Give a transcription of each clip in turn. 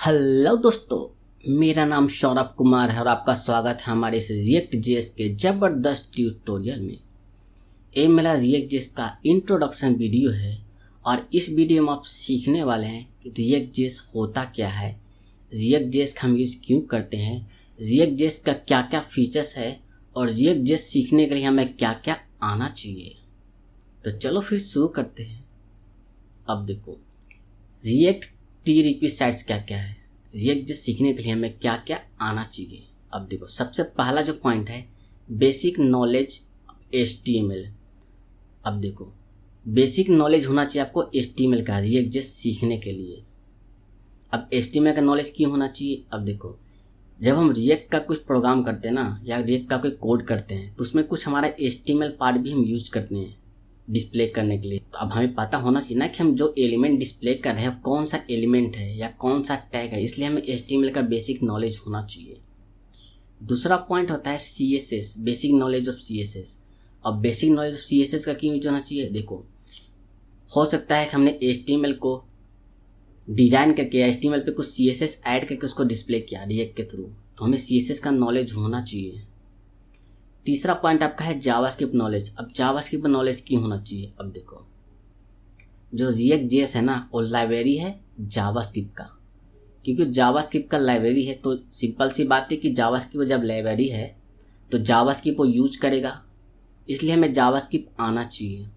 Hello दोस्तों, मेरा नाम सौरभ कुमार है और आपका स्वागत है हमारे इस रिएक्ट जेएस के ज़बरदस्त ट्यूटोरियल में। ये मेरा रिएक्ट जेएस का इंट्रोडक्शन वीडियो है और इस वीडियो में आप सीखने वाले हैं कि रिएक्ट जेएस होता क्या है, रिएक्ट जेएस का हम यूज़ क्यों करते हैं, रिएक्ट जेएस का क्या क्या फीचर्स है और रिएक्ट जेएस सीखने के लिए हमें क्या क्या आना चाहिए। तो चलो फिर शुरू करते हैं। अब देखो, रिएक्ट टी रिक्विसाइट्स क्या क्या है, रिएक्ट जेएस सीखने के लिए हमें क्या क्या आना चाहिए। अब देखो, सबसे पहला जो पॉइंट है बेसिक नॉलेज HTML। अब देखो, बेसिक नॉलेज होना चाहिए आपको HTML का रिएक्ट जेएस सीखने के लिए। अब HTML का नॉलेज क्यों होना चाहिए। अब देखो, जब हम रिएक्ट का कुछ प्रोग्राम करते हैं ना, या रिएक्ट का कोई कोड करते हैं, तो उसमें कुछ हमारा HTML पार्ट भी हम यूज करते हैं डिस्प्ले करने के लिए। तो अब हमें पता होना चाहिए ना कि हम जो एलिमेंट डिस्प्ले कर रहे हैं कौन सा एलिमेंट है या कौन सा टैग है, इसलिए हमें HTML का बेसिक नॉलेज होना चाहिए। दूसरा पॉइंट होता है CSS, basic knowledge of CSS। अब बेसिक नॉलेज ऑफ CSS का क्यों यूज होना चाहिए। देखो, हो सकता है कि हमने HTML को डिजाइन करके या HTML पे कुछ CSS ऐड करके उसको डिस्प्ले किया रिएक्ट के थ्रू, तो हमें CSS का नॉलेज होना चाहिए। तीसरा पॉइंट आपका है जावास्क्रिप्ट नॉलेज। अब जावास्क्रिप्ट नॉलेज क्यों होना चाहिए। अब देखो, जो रिएक्ट जेएस है ना, वो लाइब्रेरी है जावास्क्रिप्ट का। क्योंकि जावास्क्रिप्ट का लाइब्रेरी है तो सिंपल सी बात है कि जावास्क्रिप्ट जब लाइब्रेरी है तो जावास्क्रिप्ट को यूज करेगा, इसलिए हमें जावास्क्रिप्ट आना चाहिए।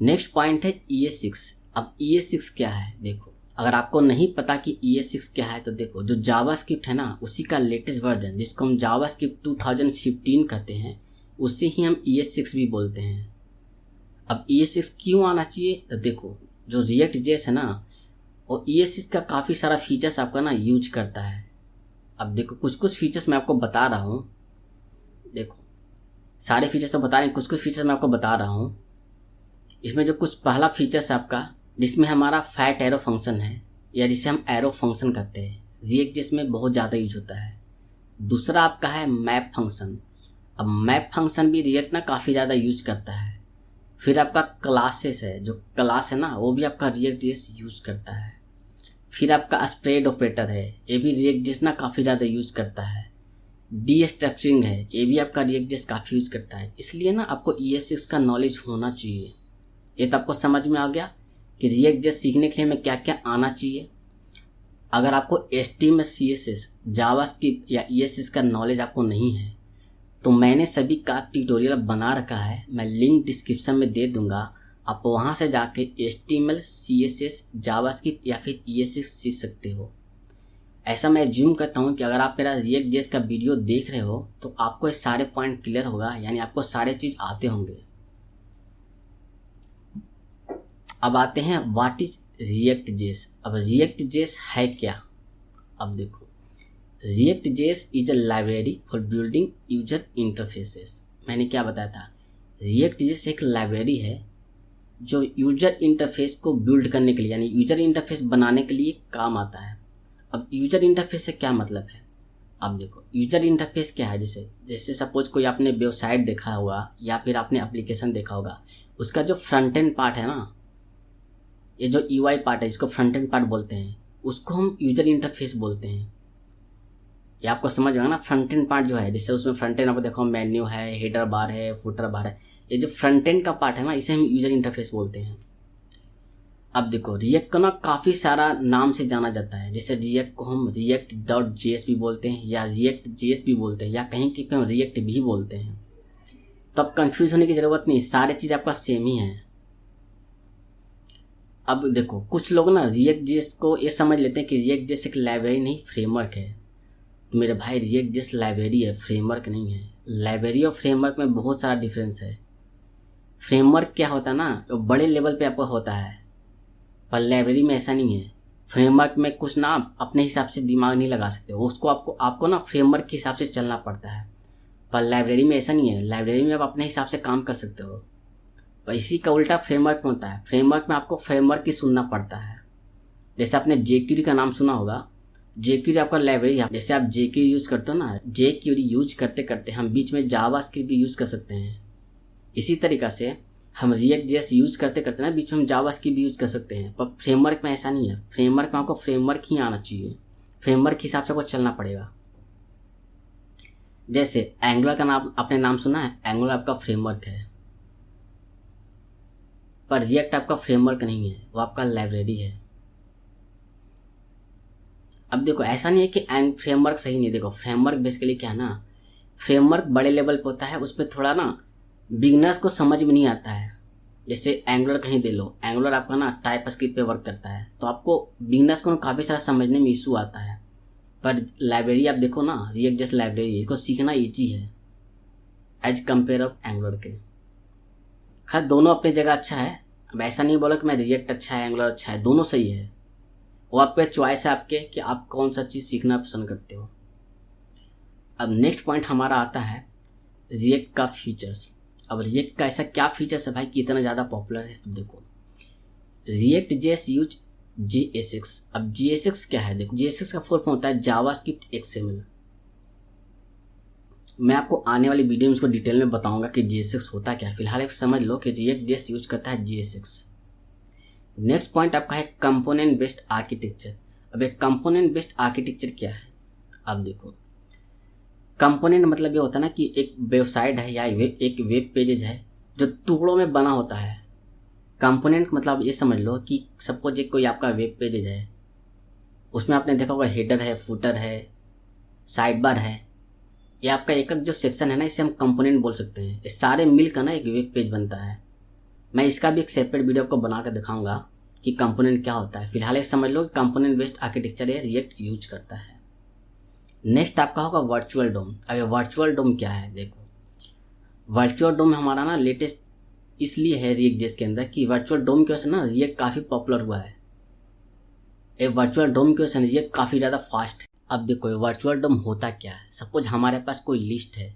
नेक्स्ट पॉइंट है ES6। अब ES6 क्या है। देखो, अगर आपको नहीं पता कि ES6 क्या है तो देखो, जो जावास्क्रिप्ट है ना उसी का लेटेस्ट वर्जन, जिसको हम जावास्क्रिप्ट 2015 कहते हैं, उससे ही हम ES6 भी बोलते हैं। अब ES6 क्यों आना चाहिए तो देखो, जो रिएक्ट जेएस है ना, वो ES6 का काफ़ी सारा फीचर्स आपका ना यूज करता है। अब देखो, कुछ कुछ फीचर्स मैं आपको बता रहा हूँ। देखो, सारे फीचर्स तो बता रहे हैं, कुछ कुछ फीचर्स मैं आपको बता रहा हूँ। इसमें जो कुछ पहला फीचर्स है आपका, जिसमें हमारा फैट एरो फंक्शन है, या जिसे हम एरो फंक्शन कहते हैं, रिएक्ट जिसमें बहुत ज़्यादा यूज होता है। दूसरा आपका है मैप फंक्शन। अब मैप फंक्शन भी रिएक्ट ना काफ़ी ज़्यादा यूज करता है। फिर आपका क्लासेस है, जो क्लास है ना वो भी आपका रिएक्ट जेएस यूज करता है। फिर आपका स्प्रेड ऑपरेटर है, ये भी रिएक्ट जेएस ना काफ़ी ज़्यादा यूज करता है। डीस्ट्रक्चरिंग है, ये भी आपका रिएक्ट जेएस काफ़ी यूज करता है। इसलिए ना आपको ES6 का नॉलेज होना चाहिए। ये तो आपको समझ में आ गया कि रिएक्ट जेएस सीखने के लिए हमें क्या क्या आना चाहिए। अगर आपको HTML, CSS, जावास्क्रिप्ट या ES6 का नॉलेज आपको नहीं है तो मैंने सभी का ट्यूटोरियल बना रखा है, मैं लिंक डिस्क्रिप्शन में दे दूंगा। आप वहां से जाके HTML, CSS, जावास्क्रिप्ट या फिर ES6 सीख सकते हो। ऐसा मैं ज्यूम करता हूँ कि अगर आप मेरा रिएक्ट जेएस का वीडियो देख रहे हो तो आपको ये सारे पॉइंट क्लियर होगा, यानी आपको सारे चीज़ आते होंगे। अब आते हैं व्हाट इज रिएक्ट जेएस। अब रिएक्ट जेएस है क्या। अब देखो, react JS is a library for building user interfaces. मैंने क्या बताया था, रिएक्ट जेएस एक लाइब्रेरी है जो यूजर इंटरफेस को बिल्ड करने के लिए, यानी यूजर इंटरफेस बनाने के लिए काम आता है। अब यूजर इंटरफेस से क्या मतलब है। अब देखो, यूजर इंटरफेस क्या है, जैसे सपोज कोई आपने वेबसाइट देखा होगा या फिर आपने एप्लीकेशन देखा होगा, उसका जो फ्रंट एंड पार्ट है ना, ये जो UI पार्ट है जिसको फ्रंट एंड पार्ट बोलते हैं, उसको हम यूजर इंटरफेस बोलते हैं। ये आपको समझ में आएगा ना। फ्रंट एंड पार्ट जो है, जैसे उसमें फ्रंट एंड आपको देखो मेन्यू है, हेडर बार है, फुटर बार है, ये जो फ्रंट एंड का पार्ट है ना, इसे हम यूजर इंटरफेस बोलते हैं। अब देखो, रिएक्ट को ना काफ़ी सारा नाम से जाना जाता है। जैसे रिएक्ट को हम react.js भी बोलते हैं या react.js भी बोलते हैं या कहीं कहीं पे हम रिएक्ट भी बोलते हैं। तो अब कंफ्यूज होने की ज़रूरत नहीं, सारे चीज़ आपका सेम ही है। अब देखो, कुछ लोग ना रिएक्ट जेएस को ये समझ लेते हैं कि रिएक्ट जेएस एक लाइब्रेरी नहीं फ्रेमवर्क है। तो मेरे भाई, रिएक्ट जेएस लाइब्रेरी है, फ्रेमवर्क नहीं है। लाइब्रेरी और फ्रेमवर्क में बहुत सारा डिफरेंस है। फ्रेमवर्क क्या होता है ना, वो बड़े लेवल पे आपका होता है, पर लाइब्रेरी में ऐसा नहीं है। फ्रेमवर्क में कुछ ना आप अपने हिसाब से दिमाग नहीं लगा सकते हो, उसको आपको ना फ्रेमवर्क के हिसाब से चलना पड़ता है। पर लाइब्रेरी में ऐसा नहीं है, लाइब्रेरी में आप अपने हिसाब से काम कर सकते हो। और इसी का उल्टा फ्रेमवर्क में होता है। फ्रेमवर्क में आपको फ्रेमवर्क ही सुनना पड़ता है। जैसे आपने jQuery का नाम सुना होगा, jQuery आपका लाइब्रेरी है। जैसे आप jQuery यूज करते हो ना, jQuery यूज करते करते हम बीच में जावास्क्रिप्ट भी यूज कर सकते हैं। इसी तरीक़ा से हम रिएक्ट जेएस यूज करते करते ना बीच में हम जावास्क्रिप्ट भी यूज कर सकते हैं। पर फ्रेमवर्क में ऐसा नहीं है। फ्रेमवर्क में आपको फ्रेमवर्क ही आना चाहिए। फ्रेमवर्क के हिसाब से आपको चलना पड़ेगा। जैसे एंगुलर का नाम आपने नाम सुना है, एंगुलर आपका फ्रेमवर्क है, पर रिएक्ट आपका फ्रेमवर्क नहीं है, वो आपका लाइब्रेरी है। अब देखो ऐसा नहीं है कि फ्रेमवर्क सही नहीं, देखो फ्रेमवर्क बेसिकली क्या है ना, फ्रेमवर्क बड़े लेवल पर होता है, उस पर थोड़ा ना बिगनर्स को समझ में नहीं आता है। जैसे एंगुलर कहीं दे लो, एंगुलर आपका ना टाइप स्क्रिप्ट पे वर्क करता है, तो आपको बिगनर्स को काफ़ी सारा समझने में इशू आता है। पर लाइब्रेरी आप देखो ना, रिएक्ट जस्ट लाइब्रेरी, इसको सीखना ईजी है एज कम्पेयर ऑफ एंगुलर के। खैर दोनों अपनी जगह अच्छा है, अब ऐसा नहीं बोला कि मैं रिएक्ट अच्छा है एंगुलर अच्छा है, दोनों सही है, वो आपके चॉइस है आपके कि आप कौन सा चीज़ सीखना पसंद करते हो। अब नेक्स्ट पॉइंट हमारा आता है रिएक्ट का फीचर्स। अब रिएक्ट का ऐसा क्या फीचर्स है भाई कि इतना ज़्यादा पॉपुलर है। अब देखो रिएक्ट जेएस यूज JSX। अब JSX क्या है, देखो JSX का फुल फॉर्म होता है जावास्क्रिप्ट XML। मैं आपको आने वाली वीडियो में इसको डिटेल में बताऊंगा कि JSX होता क्या है, फिलहाल एक समझ लो कि रिएक्ट जेएस यूज करता है JSX। नेक्स्ट पॉइंट आपका है कंपोनेंट बेस्ड आर्किटेक्चर। अब एक कंपोनेंट बेस्ड आर्किटेक्चर क्या है, अब देखो कंपोनेंट मतलब ये होता है ना कि एक वेबसाइट है या एक वेब पेजेज है जो टुकड़ों में बना होता है। कंपोनेंट मतलब ये समझ लो कि सपोज एक कोई आपका वेब पेजेज है, उसमें आपने देखा होगा हेडर है, फुटर है, साइड बार है, ये आपका एक जो सेक्शन है ना, इसे हम कंपोनेंट बोल सकते हैं। ये सारे मिलकर ना एक वेब पेज बनता है। मैं इसका भी एक सेपरेट वीडियो आपको बना कर दिखाऊंगा कि कंपोनेंट क्या होता है। फिलहाल ये समझ लो कि कंपोनेंट बेस्ड आर्किटेक्चर ये रिएक्ट यूज करता है। नेक्स्ट आपका होगा वर्चुअल डोम। अब ये वर्चुअल डोम क्या है, देखो वर्चुअल डोम हमारा ना लेटेस्ट इसलिए है रिएक्ट जेएस के अंदर कि वर्चुअल डोम की वजह से ना रिएक्ट काफ़ी पॉपुलर हुआ है। ये वर्चुअल डोम की वजह से रिएक्ट काफ़ी ज़्यादा फास्ट है। अब देखो वर्चुअल डोम होता क्या है, सपोज हमारे पास कोई लिस्ट है,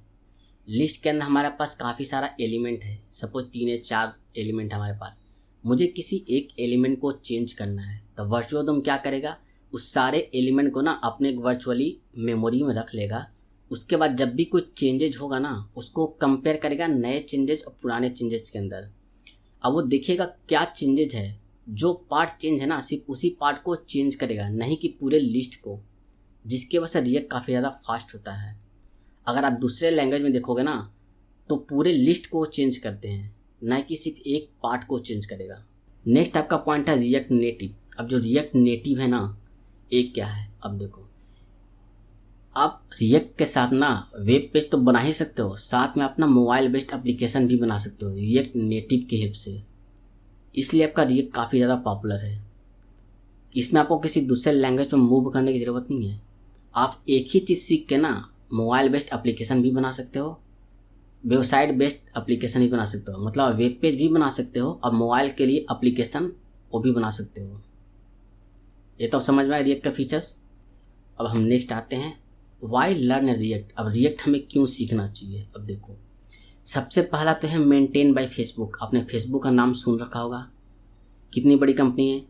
लिस्ट के अंदर हमारे पास काफ़ी सारा एलिमेंट है, सपोज 3 या 4 एलिमेंट हमारे पास, मुझे किसी एक एलिमेंट को चेंज करना है, तो वर्चुअल डोम क्या करेगा, उस सारे एलिमेंट को ना अपने वर्चुअली मेमोरी में रख लेगा। उसके बाद जब भी कोई चेंजेज होगा ना, उसको कंपेयर करेगा नए चेंजेस और पुराने चेंजेस के अंदर। अब वो देखेगा क्या चेंजेज है, जो पार्ट चेंज है ना सिर्फ उसी पार्ट को चेंज करेगा, नहीं कि पूरे लिस्ट को, जिसकी वजह से रिएक्ट काफ़ी ज़्यादा फास्ट होता है। अगर आप दूसरे लैंग्वेज में देखोगे ना तो पूरे लिस्ट को चेंज करते हैं, ना कि सिर्फ एक पार्ट को चेंज करेगा। नेक्स्ट आपका पॉइंट है रिएक्ट नेटिव। अब जो रिएक्ट नेटिव है ना, एक क्या है, अब देखो आप रिएक्ट के साथ ना वेब पेज तो बना ही सकते हो, साथ में अपना मोबाइल बेस्ड एप्लीकेशन भी बना सकते हो रिएक्ट नेटिव की हेल्प से। इसलिए आपका रिएक्ट काफ़ी ज़्यादा पॉपुलर है। इसमें आपको किसी दूसरे लैंग्वेज में मूव करने की ज़रूरत नहीं है, आप एक ही चीज़ सीख के ना मोबाइल बेस्ड एप्लीकेशन भी बना सकते हो, वेबसाइट बेस्ड एप्लीकेशन भी बना सकते हो, मतलब वेब पेज भी बना सकते हो और मोबाइल के लिए एप्लीकेशन वो भी बना सकते हो। ये तो समझ में आया रिएक्ट का फीचर्स। अब हम नेक्स्ट आते हैं वाई लर्न रिएक्ट। अब रिएक्ट हमें क्यों सीखना चाहिए। अब देखो सबसे पहला तो है मेंटेन बाय फेसबुक। आपने फेसबुक का नाम सुन रखा होगा, कितनी बड़ी कंपनी है,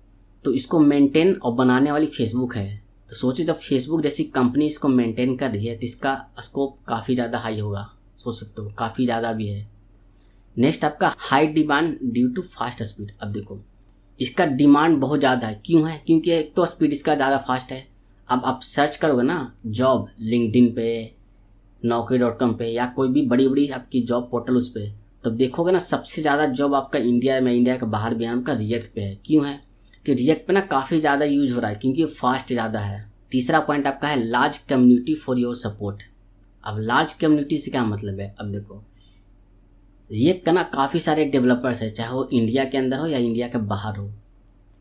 तो इसको मेंटेन और बनाने वाली फेसबुक है। तो सोचिए जब फेसबुक जैसी कंपनी इसको मेंटेन कर रही है तो इसका स्कोप काफ़ी ज़्यादा हाई होगा, सोच सकते हो काफ़ी ज़्यादा भी है। नेक्स्ट आपका high demand due to fast speed. अब देखो इसका डिमांड बहुत ज़्यादा है, क्यों है, क्योंकि एक तो स्पीड इसका ज़्यादा फास्ट है। अब आप सर्च करोगे ना जॉब लिंक्डइन पे, naukri.com पे या कोई भी बड़ी बड़ी आपकी जॉब पोर्टल उस पर, तो देखोगे ना सबसे ज़्यादा जॉब आपका इंडिया में, इंडिया के बाहर भी आपका रिएक्ट पे है। क्यों है कि रिएक्ट पे ना काफ़ी ज़्यादा यूज हो रहा है, क्योंकि फास्ट ज़्यादा है। तीसरा पॉइंट आपका है large community for your support. अब लार्ज कम्युनिटी से क्या मतलब है, अब देखो रिएक्ट का ना काफ़ी सारे डेवलपर्स है, चाहे वो इंडिया के अंदर हो या इंडिया के बाहर हो,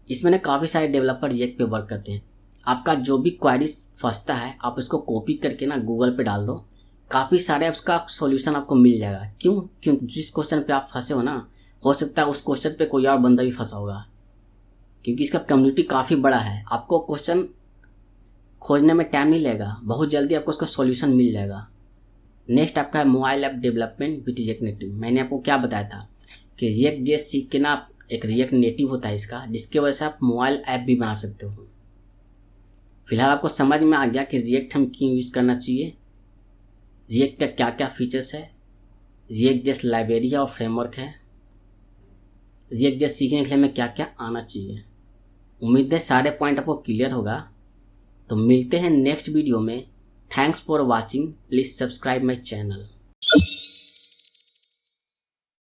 इसमें ना काफ़ी सारे डेवलपर रिएक्ट पे वर्क करते हैं। आपका जो भी क्वेरीज फंसता है आप उसको कॉपी करके ना गूगल पे डाल दो, काफ़ी सारे उसका सॉल्यूशन आपको मिल जाएगा। क्यों जिस क्वेश्चन पे आप फंसे हो ना, हो सकता है उस क्वेश्चन पे कोई और बंदा भी फंसा होगा, क्योंकि इसका कम्युनिटी काफ़ी बड़ा है। आपको क्वेश्चन खोजने में टाइम नहीं लगेगा, बहुत जल्दी आपको उसका सॉल्यूशन मिल जाएगा। नेक्स्ट आपका है mobile app development with react native. मैंने आपको क्या बताया था कि रिएक्ट जेएस सीख के ना एक रिएक्ट नेटिव होता है इसका, जिसकी वजह से आप मोबाइल ऐप भी बना सकते हो। फिलहाल आपको समझ में आ गया कि रिएक्ट हम क्यों यूज़ करना चाहिए, रिएक्ट का क्या क्या फीचर्स है, रिएक्ट जेएस लाइब्रेरी है और फ्रेमवर्क है, रिएक्ट जेएस सीखने के लिए हमें क्या क्या आना चाहिए। उम्मीद है सारे पॉइंट आपको क्लियर होगा। तो मिलते हैं नेक्स्ट वीडियो में। Thanks for watching, please subscribe my channel.